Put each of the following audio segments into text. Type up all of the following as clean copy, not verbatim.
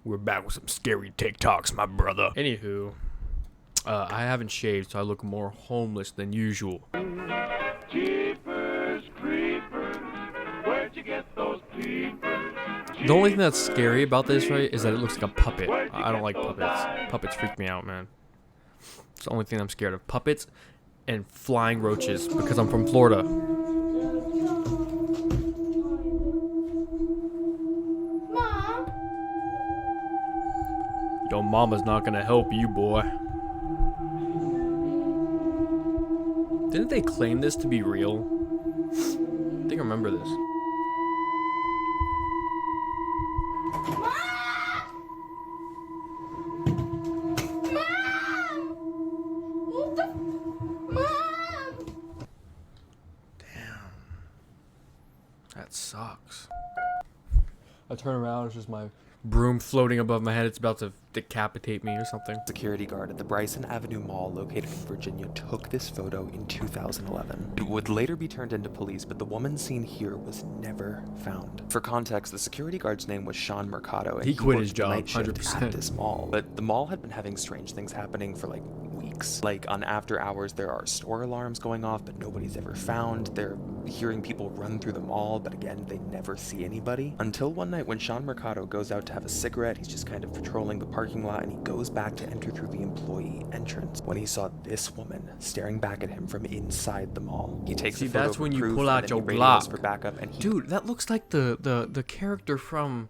We're back with some scary TikToks, my brother. Anywho, I haven't shaved, so I look more homeless than usual. Jeepers creepers, where'd you get those peepers? The only thing that's scary about this, right, is that it looks like a puppet. I don't like puppets. Puppets freak me out, man. It's the only thing I'm scared of. Puppets and flying roaches, because I'm from Florida. Mom? Your mama's not gonna help you, boy. Didn't they claim this to be real? I think I remember this. That sucks. I turn around, it's just my broom floating above my head. It's about to decapitate me or something. Security guard at the Bryson Avenue Mall located in Virginia took this photo in 2011. It would later be turned into police, but the woman seen here was never found. For context, the security guard's name was Sean Mercado, and He quit his worked job, night shift 100%. at this mall. But the mall had been having strange things happening for like weeks. Like on after hours, there are store alarms going off, but nobody's ever found. They're hearing people run through the mall, but again, they never see anybody. Until one night when Sean Mercado goes out to have a cigarette, he's just kind of patrolling the parking lot, and he goes back to enter through the employee entrance when he saw this woman staring back at him from inside the mall. He takes a photo that's for when you proof, pull and out then your he radios Glock. for backup, and he Dude, that looks like the character from,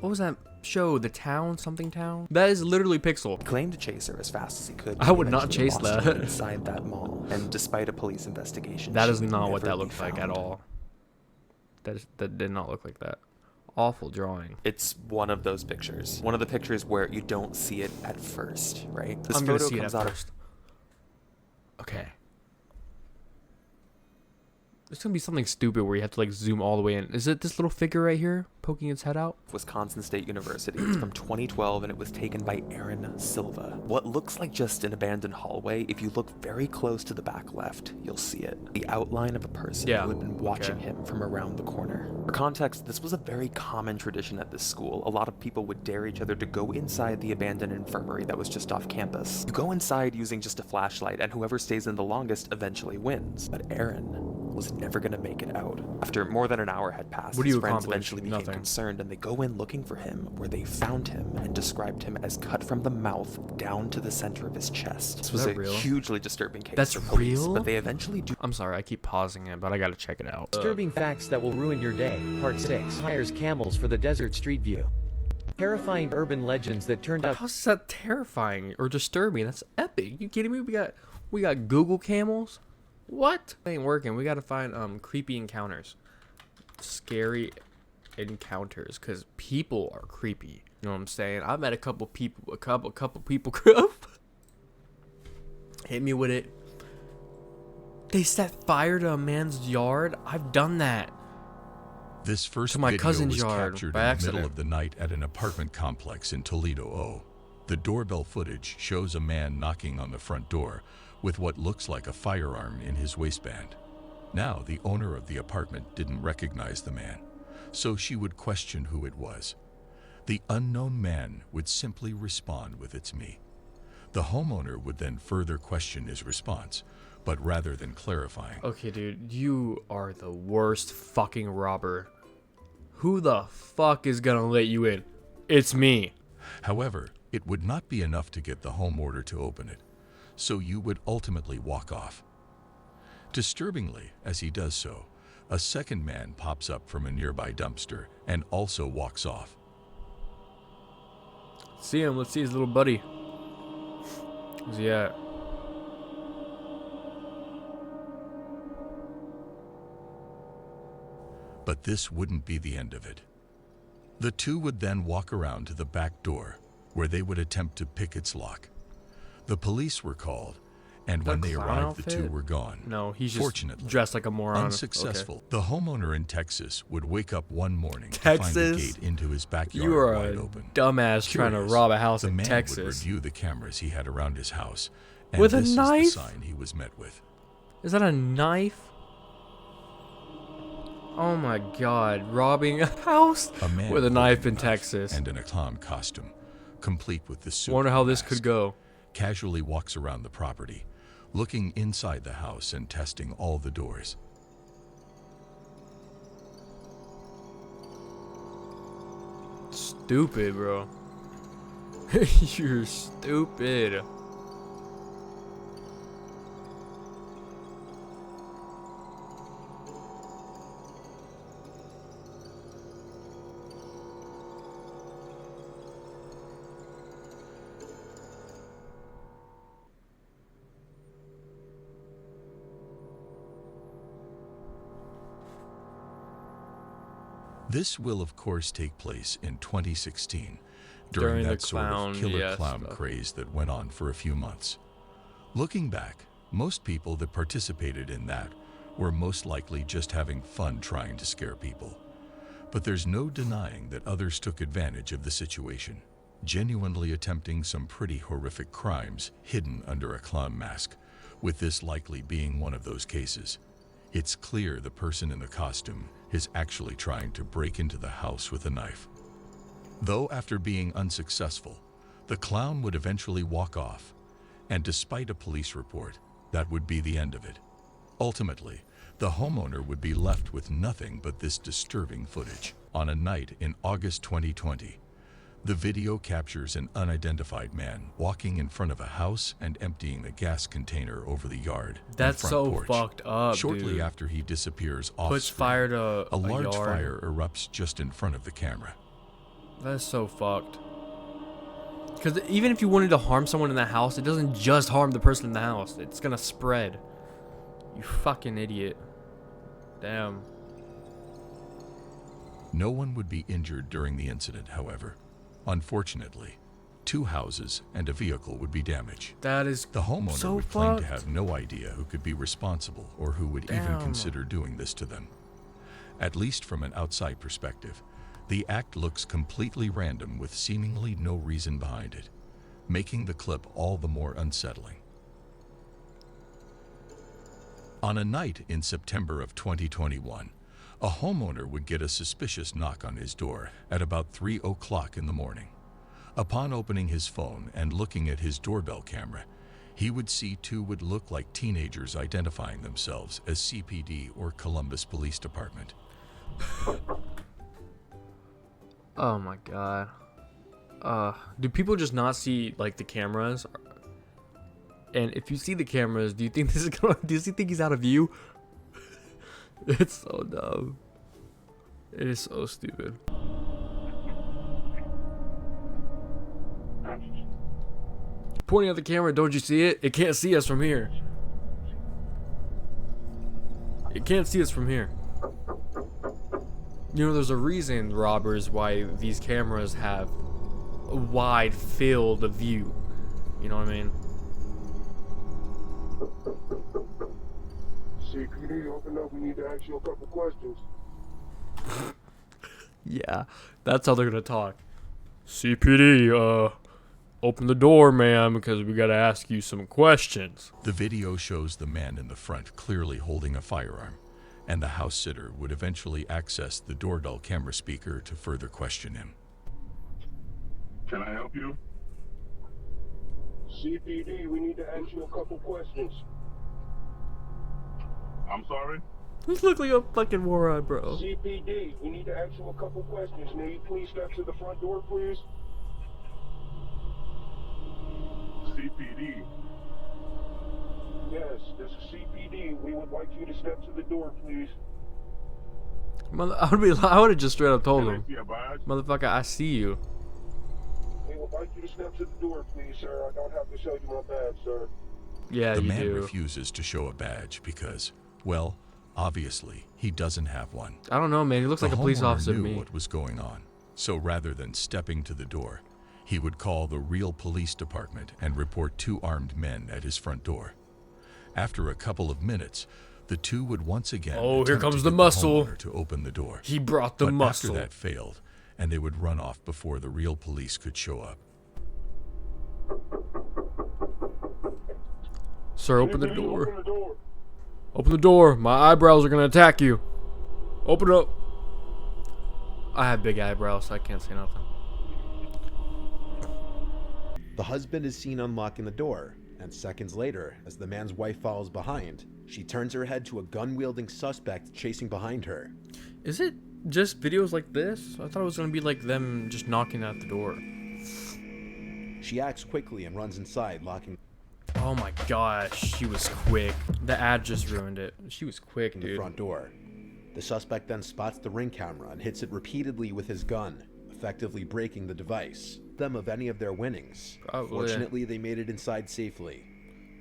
what was that show? The Town? Something Town? That is literally Pixel. claimed to chase her as fast as he could. I would not Eventually chase lost her that. inside that mall, and despite a police investigation, That she is would not what never that be looks like at found. all. That did not look like that. Awful drawing. It's one of those pictures. One of the pictures where you don't see it at first, right? This I'm gonna photo see it comes at out of first. Okay. There's gonna be something stupid where you have to like zoom all the way in. Is it this little figure right here poking its head out? Wisconsin State University. It's from 2012, and it was taken by Aaron Silva. What looks like just an abandoned hallway, if you look very close to the back left, you'll see it. The outline of a person Yeah, who had been watching okay. him from around the corner. For context, this was a very common tradition at this school. A lot of people would dare each other to go inside the abandoned infirmary that was just off campus. You go inside using just a flashlight, and whoever stays in the longest eventually wins. But Aaron was never going to make it out. After more than an hour had passed, What do his you friends accomplish? eventually became Nothing. concerned, and they go in looking for him, where they found him and described him as cut from the mouth down to the center of his chest. This was that a real? hugely disturbing case That's for police, real? but they eventually do I'm sorry, I keep pausing it, but I gotta check it out. Disturbing facts that will ruin your day. Part 6. Hires camels for the desert street view. Terrifying urban legends that turned out How's that terrifying or disturbing? That's epic. You kidding me? We got Google camels? What? It ain't working. We gotta find creepy encounters. Scary encounters, because people are creepy. You know what I'm saying? I met a couple people hit me with it. They set fire to a man's yard. I've done that. This first To my video cousin's was yard captured by in the accident. middle of the night at an apartment complex in Toledo, O. The doorbell footage shows a man knocking on the front door with what looks like a firearm in his waistband. Now, the owner of the apartment didn't recognize the man, so she would question who it was. The unknown man would simply respond with "It's me." The homeowner would then further question his response, but rather than clarifying, Okay, dude, you are the worst fucking robber. Who the fuck is gonna let you in? It's me. however, it would not be enough to get the home order to open it, so you would ultimately walk off. Disturbingly, as he does so, a second man pops up from a nearby dumpster and also walks off. See him. Let's see his little buddy. Where's he at? But this wouldn't be the end of it. The two would then walk around to the back door, where they would attempt to pick its lock. The police were called, and when they clown arrived, the two outfit? were gone. No, he's just Fortunately, dressed like a moron. unsuccessful. The homeowner in Texas would wake up one morning to Texas? find the gate into his Okay. backyard You are wide a open. dumbass trying to Curious, rob a house the in man would Texas. review the cameras he had around his house, and With a this knife? is the sign he was met with. Is that a knife? Oh my god, robbing a house A man with a holding knife in Texas. and in a clown costume, complete with the suit. Wonder how and this mask, could go. casually walks around the property, looking inside the house and testing all the doors. Stupid, bro. You're stupid. This will, of course, take place in 2016, During during the that sort clown, of killer yeah, clown stuff. craze that went on for a few months. Looking back, most people that participated in that were most likely just having fun trying to scare people. But there's no denying that others took advantage of the situation, genuinely attempting some pretty horrific crimes hidden under a clown mask, with this likely being one of those cases. It's clear the person in the costume is actually trying to break into the house with a knife. Though after being unsuccessful, the clown would eventually walk off, and despite a police report, that would be the end of it. Ultimately, the homeowner would be left with nothing but this disturbing footage. On a night in August 2020, the video captures an unidentified man walking in front of a house and emptying a gas container over the yard and That's front so porch. fucked up, Shortly dude. after he disappears off Puts screen, fire to a large yard. fire erupts just in front of the camera. That's so fucked. Because even if you wanted to harm someone in the house, it doesn't just harm the person in the house. It's gonna spread. You fucking idiot. Damn. No one would be injured during the incident, however. Unfortunately, 2 houses and a vehicle would be damaged. That is The homeowner so would claim to fucked. have no idea who could be responsible or who would even Damn. consider doing this to them. At least from an outside perspective, the act looks completely random with seemingly no reason behind it, making the clip all the more unsettling. On a night in September of 2021, a homeowner would get a suspicious knock on his door at about 3 o'clock in the morning. Upon opening his phone and looking at his doorbell camera, he would see 2 would look like teenagers identifying themselves as CPD or Columbus Police Department. Oh my god. Do people just not see like the cameras? And if you see the cameras, do you think this is gonna? Do you think he's out of view? It's so dumb. It is so stupid. Pointing at the camera, don't you see it? It can't see us from here. It can't see us from here. You know, there's a reason, robbers, why these cameras have a wide field of view. You know what I mean? CPD, open up. We need to ask you a couple questions. Yeah, that's how they're gonna talk. CPD, open the door, ma'am, because we gotta ask you some questions. The video shows the man in the front clearly holding a firearm, and the house sitter would eventually access the doorbell camera speaker to further question him. Can I help you? CPD, we need to ask you a couple questions. I'm sorry? You look like a fucking moron, bro. CPD, we need to ask you a couple questions. May you please step to the front door, please? CPD. Yes, this is CPD. We would like you to step to the door, please. I would have just straight up told Can I him, see a badge? motherfucker, I see you. We would like you to step to the door, please, sir. I don't have to show you my badge, sir. Yeah, The you man do. refuses to show a badge because, well, obviously, he doesn't have one. I don't know, man. He looks The like a police homeowner officer to knew me. what was going on, so rather than stepping to the door, he would call the real police department and report 2 armed men at his front door. After a couple of minutes, the 2 would once again Oh, here attempt comes to the get muscle. homeowner to open the door. He brought the But muscle. after that failed, and they would run off before the real police could show up. Sir, open the CPD, door. Open the door. Open the door. My eyebrows are gonna attack you. Open it up. I have big eyebrows, so I can't say nothing. The husband is seen unlocking the door, and seconds later, as the man's wife follows behind, she turns her head to a gun-wielding suspect chasing behind her. Is it just videos like this? I thought it was gonna be like them just knocking at the door. She acts quickly and runs inside, locking Oh my gosh, she was quick. The ad just ruined it. She was quick, the dude. front door. The suspect then spots the Ring camera and hits it repeatedly with his gun, effectively breaking the device. Them of any of their winnings. Probably. Fortunately, they made it inside safely.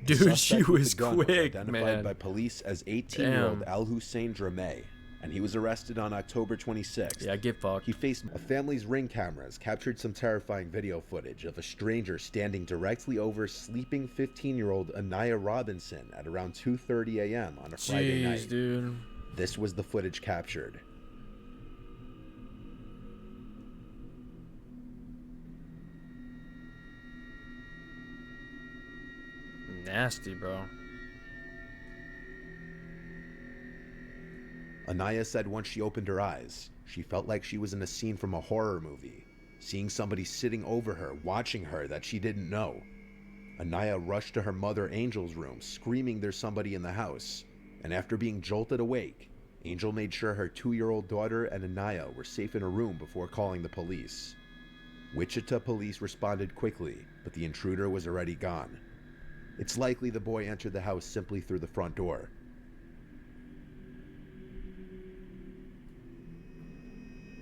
The Dude, suspect she with the was gun quick, identified man. by police as 18-year-old Damn. Al Hussein Drameh, and he was arrested on October 26th. Yeah, get fucked. He faced a family's Ring cameras captured some terrifying video footage of a stranger standing directly over sleeping 15-year-old Anaya Robinson at around 2:30 a.m. on a Friday night. Jeez, dude. This was the footage captured. Nasty, bro. Anaya said once she opened her eyes, she felt like she was in a scene from a horror movie, seeing somebody sitting over her, watching her that she didn't know. Anaya rushed to her mother Angel's room, screaming there's somebody in the house, and after being jolted awake, Angel made sure her 2-year-old daughter and Anaya were safe in a room before calling the police. Wichita police responded quickly, but the intruder was already gone. It's likely the boy entered the house simply through the front door.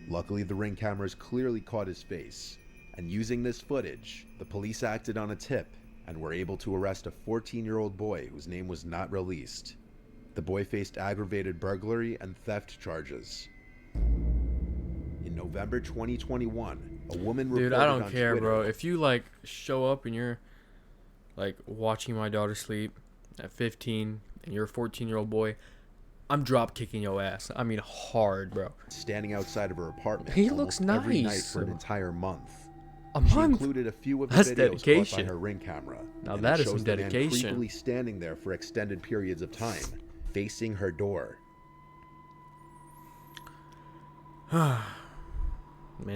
Luckily, the Ring cameras clearly caught his face, and using this footage, the police acted on a tip and were able to arrest a 14-year-old boy whose name was not released. The boy faced aggravated burglary and theft charges. In November 2021, a woman reported Dude, I don't on care, Twitter, bro. If you like show up and you're like watching my daughter sleep at 15 and you're a 14-year-old boy, I'm drop kicking your ass. I mean hard, bro. standing outside of her apartment He almost looks every night nice. for an entire month. A She month. included a few of the That's videos dedication. caught by her Ring camera. Now and that it is some shows the man dedication. creepily standing there for extended periods of time, facing her door. Man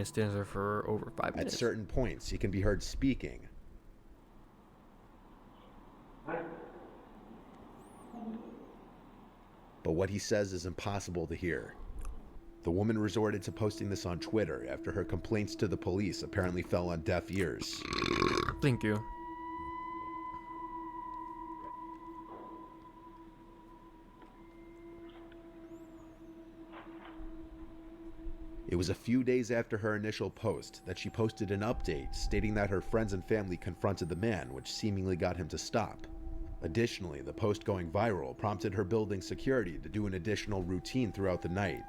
stands there for over 5 At minutes. certain points, he can be heard speaking. But what he says is impossible to hear. The woman resorted to posting this on Twitter after her complaints to the police apparently fell on deaf ears. Thank you. It was a few days after her initial post that she posted an update stating that her friends and family confronted the man, which seemingly got him to stop. Additionally, the post going viral prompted her building security to do an additional routine throughout the night.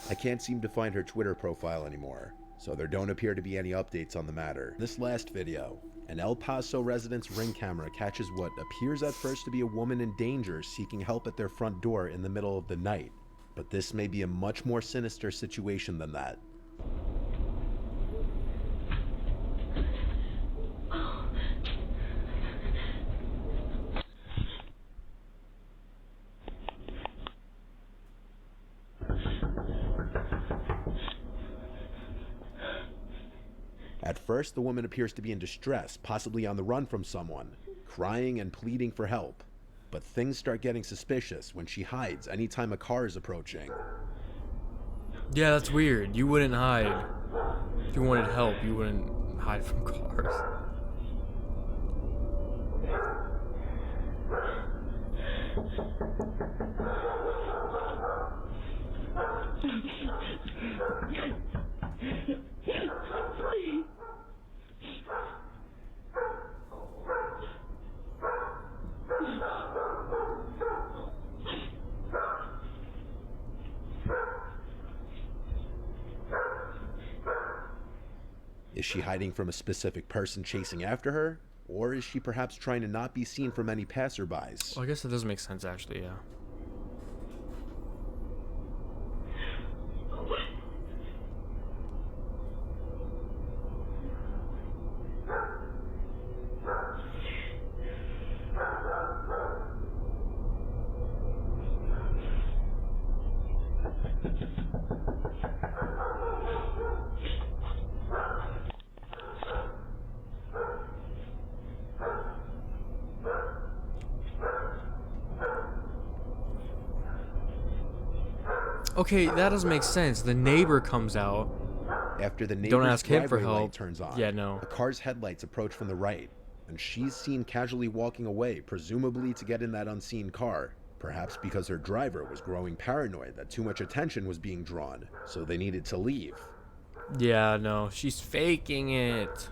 I can't seem to find her Twitter profile anymore, so there don't appear to be any updates on the matter. This last video, an El Paso resident's Ring camera catches what appears at first to be a woman in danger seeking help at their front door in the middle of the night. But this may be a much more sinister situation than that. At first, the woman appears to be in distress, possibly on the run from someone, crying and pleading for help. But things start getting suspicious when she hides anytime a car is approaching. Yeah, that's weird. You wouldn't hide. If you wanted help, you wouldn't hide from cars. Is she hiding from a specific person chasing after her? Or is she perhaps trying to not be seen from any passerbys? Well, I guess that does make sense, actually, yeah. Okay, that doesn't make sense. The neighbor comes out. After the neighbor's Don't ask him for driveway light help. turns on, Yeah, no. a car's headlights approach from the right, and she's seen casually walking away, presumably to get in that unseen car. Perhaps because her driver was growing paranoid that too much attention was being drawn, so they needed to leave. Yeah, no. She's faking it.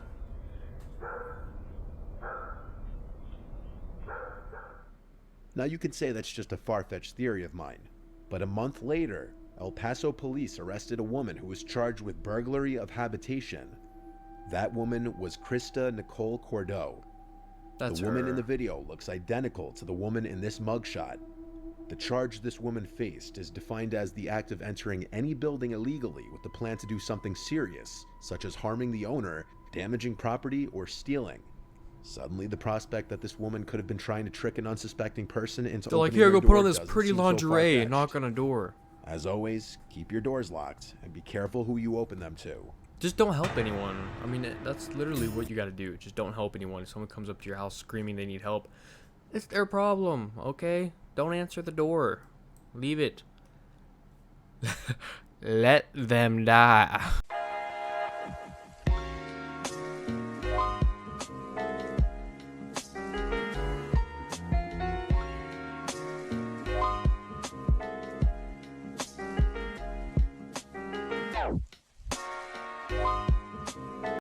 Now you could say that's just a far-fetched theory of mine, but a month later, El Paso police arrested a woman who was charged with burglary of habitation. That woman was Krista Nicole Cordeau. That's The woman her. in the video looks identical to the woman in this mugshot. The charge this woman faced is defined as the act of entering any building illegally with the plan to do something serious, such as harming the owner, damaging property, or stealing. Suddenly, the prospect that this woman could have been trying to trick an unsuspecting person into They're like, opening here, their go put door on this doesn't pretty seem so lingerie and far-fetched. knock on a door. As always, keep your doors locked and be careful who you open them to. Just don't help anyone. I mean, that's literally what you gotta do. Just don't help anyone. If someone comes up to your house screaming they need help, it's their problem, okay? Don't answer the door. Leave it. Let them die.